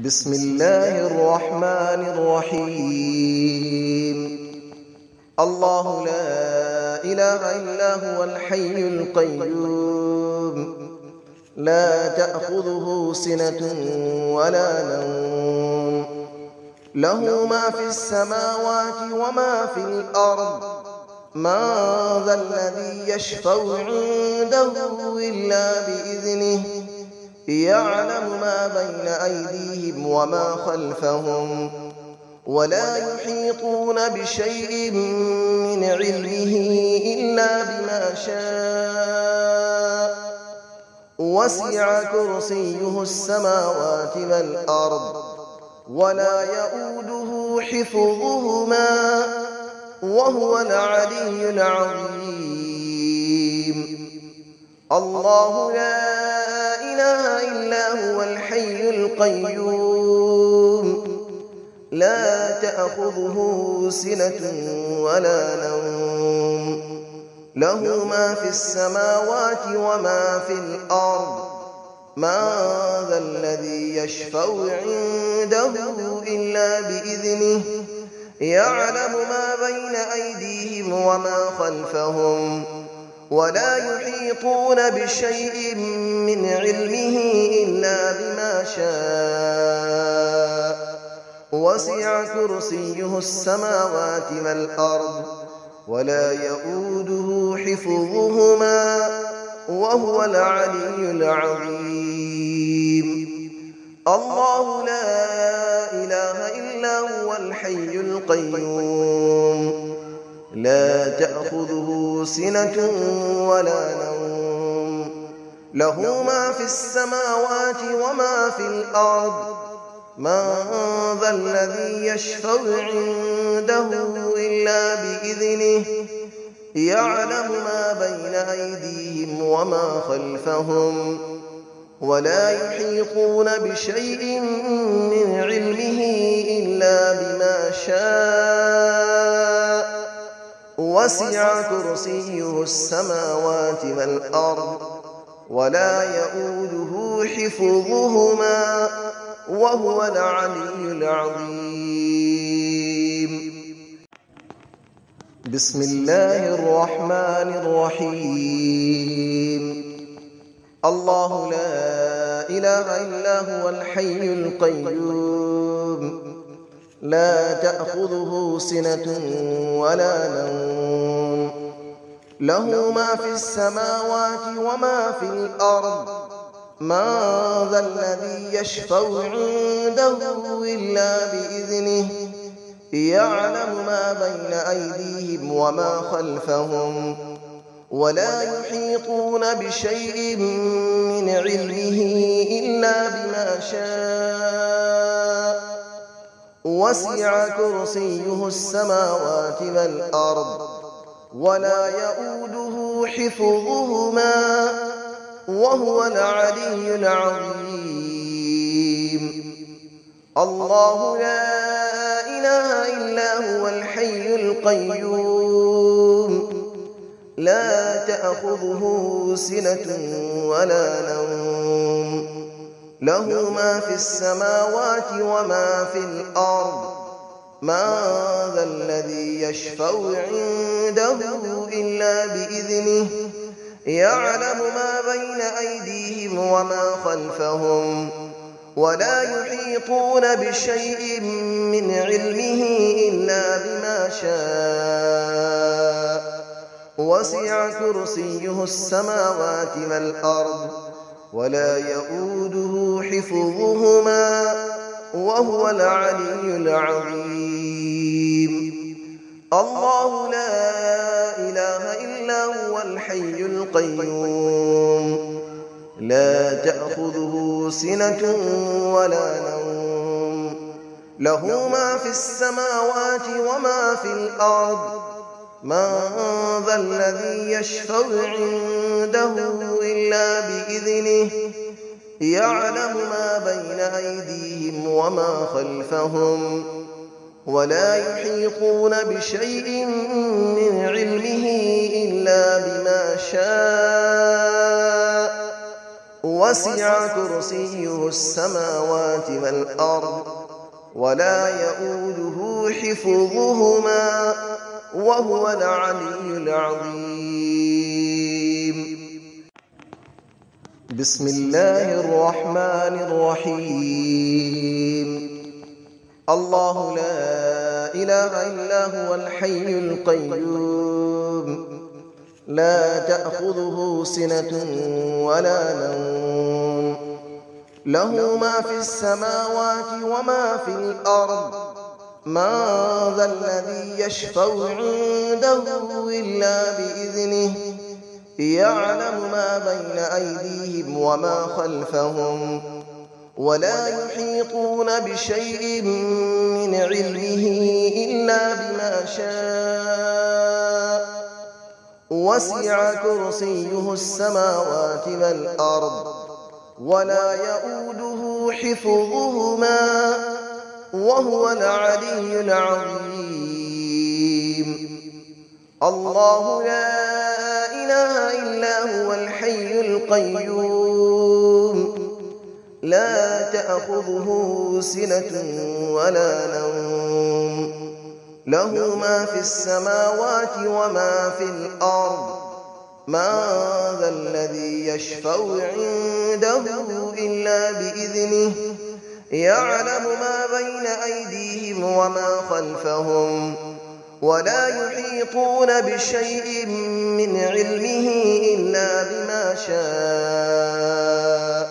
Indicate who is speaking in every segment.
Speaker 1: بسم الله الرحمن الرحيم. الله لا إله إلا هو الحي القيوم، لا تأخذه سنة ولا نوم، له ما في السماوات وما في الأرض، من ذا الذي يشفع عنده إلا بإذنه، يعلم ما بين أيديهم وما خلفهم، ولا يحيطون بشيء من علمه إلا بما شاء، وسع كرسيه السماوات والأرض، ولا يؤوده حفظهما، وهو العلي العظيم. الله لا إله إلا هو الحي القيوم، لا تأخذه سنة ولا نوم، له ما في السماوات وما في الأرض، من ذا الذي يشفع عنده إلا بإذنه، يعلم ما بين أيديهم وما خلفهم، ولا يحيطون بشيء من علمه إلا بما شاء، وسع كرسيه السماوات والأرض، ولا يؤوده حفظهما، وهو العلي العظيم. الله لا إله إلا هو الحي القيوم، لا تأخذه سنة ولا نوم، له ما في السماوات وما في الأرض، من ذا الذي يشفع عنده إلا بإذنه، يعلم ما بين أيديهم وما خلفهم، ولا يحيطون بشيء من علمه إلا بما شاء، وسع كرسيه السماوات والأرض، ولا يؤوده حفظهما، وهو العلي العظيم. بسم الله الرحمن الرحيم. الله لا إله إلا هو الحي القيوم، لا تأخذه سنة ولا نوم، له ما في السماوات وما في الأرض، من ذا الذي يشفع عنده إلا بإذنه، يعلم ما بين أيديهم وما خلفهم، ولا يحيطون بشيء من علمه إلا بما شاء، وسع كرسيه السماوات والأرض، ولا يؤوده حفظهما، وهو العلي العظيم. الله لا إله إلا هو الحي القيوم، لا تأخذه سنة ولا نوم، له ما في السماوات وما في الأرض، من ذا الذي يشفع عنده إلا بإذنه، يعلم ما بين أيديهم وما خلفهم، ولا يحيطون بشيء من علمه إلا بما شاء، وسع كرسيه السماوات والأرض، ولا يؤوده حفظهما، وهو العلي العظيم. الله لا إله إلا هو الحي القيوم، لا تأخذه سنة ولا نوم، له ما في السماوات وما في الأرض، من ذا الذي يشفع عنده إلا بإذنه، يعلم ما بين أيديهم وما خلفهم، ولا يحيطون بشيء من علمه إلا بما شاء، وسع كرسيه السماوات والأرض ولا يؤوده حفظهما وهو العلي العظيم. بسم الله الرحمن الرحيم. الله لا إله إلا هو الحي القيوم لا تأخذه سنة ولا نوم له ما في السماوات وما في الأرض من ذا الذي يشفع عنده إلا بإذنه يعلم ما بين أيديهم وما خلفهم ولا يحيطون بشيء من علمه إلا بما شاء وسع كرسيه السماوات والأرض ولا يؤوده حفظهما وهو العلي العظيم. الله لا إله إلا هو الحي القيوم لا تأخذه سنة ولا نوم له ما في السماوات وما في الأرض من ذا الذي يشفع عنده إلا بإذنه يعلم ما بين أيديهم وما خلفهم ولا يحيطون بشيء من علمه إلا بما شاء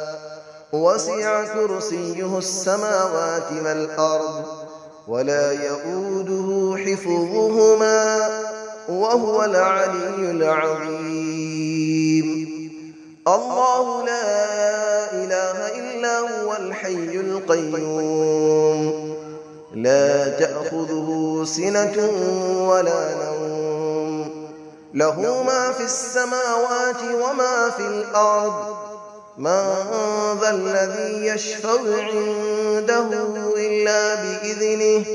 Speaker 1: وسع كرسيه السماوات والأرض ولا يؤوده حفظهما وهو العلي العظيم. الله لا إله إلا هو الحي القيوم لا تأخذه سنة ولا نوم له ما في السماوات وما في الأرض من ذا الذي يشفع عنده إلا بإذنه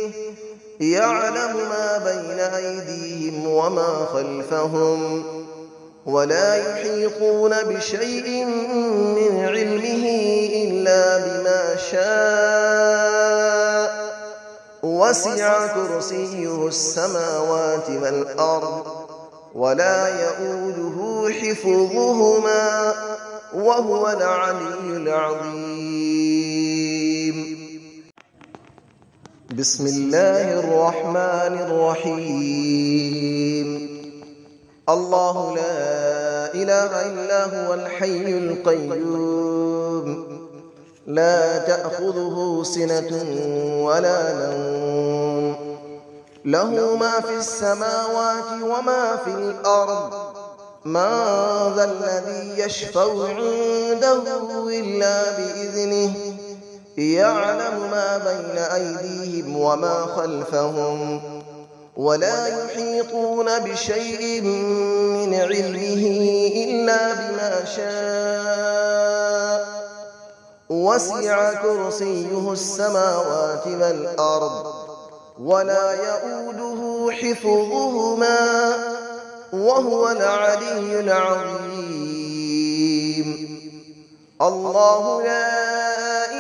Speaker 1: يعلم ما بين أيديهم وما خلفهم ولا يحيطون بشيء من علمه إلا بما شاء وسع كرسيه السماوات والأرض ولا يؤوده حفظهما وهو العلي العظيم. بسم الله الرحمن الرحيم. الله لا إله إلا هو الحي القيوم لا تأخذه سنة ولا نوم له ما في السماوات وما في الأرض من ذا الذي يشفع عنده إلا بإذنه يعلم ما بين أيديهم وما خلفهم ولا يحيطون بشيء من علمه إلا بما شاء وسع كرسيه السماوات والأرض ولا يؤوده حفظهما وهو العلي العظيم. الله لا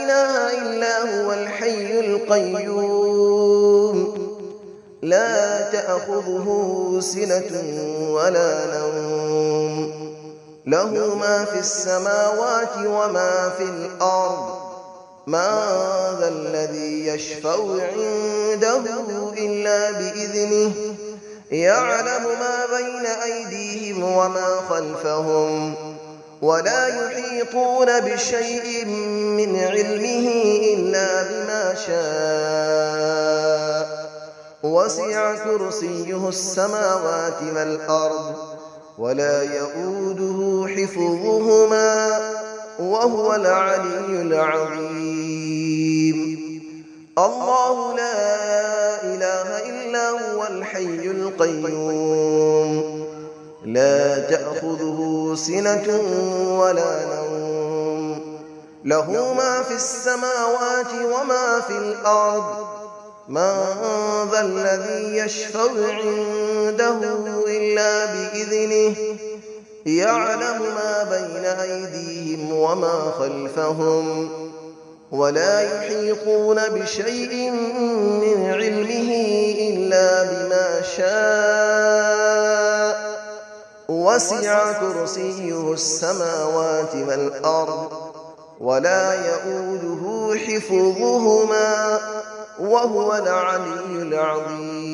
Speaker 1: إله إلا هو الحي القيوم لا تأخذه سنة ولا نوم له ما في السماوات وما في الأرض من ذا الذي يشفع عنده إلا بإذنه يعلم ما بين أيديهم وما خلفهم ولا يحيطون بشيء من علمه إلا بما شاء وسع كرسيه السماوات والأرض ولا يؤوده حفظهما وهو العلي العظيم. الله لا إله إلا هو الحي القيوم لا تأخذه سنة ولا نوم له ما في السماوات وما في الأرض من ذا الذي يشفع عنده إلا بإذنه يعلم ما بين أيديهم وما خلفهم ولا يحيطون بشيء من علمه إلا بما شاء وسع كرسيه السماوات والأرض ولا يئوده حفظهما وهو العلي العظيم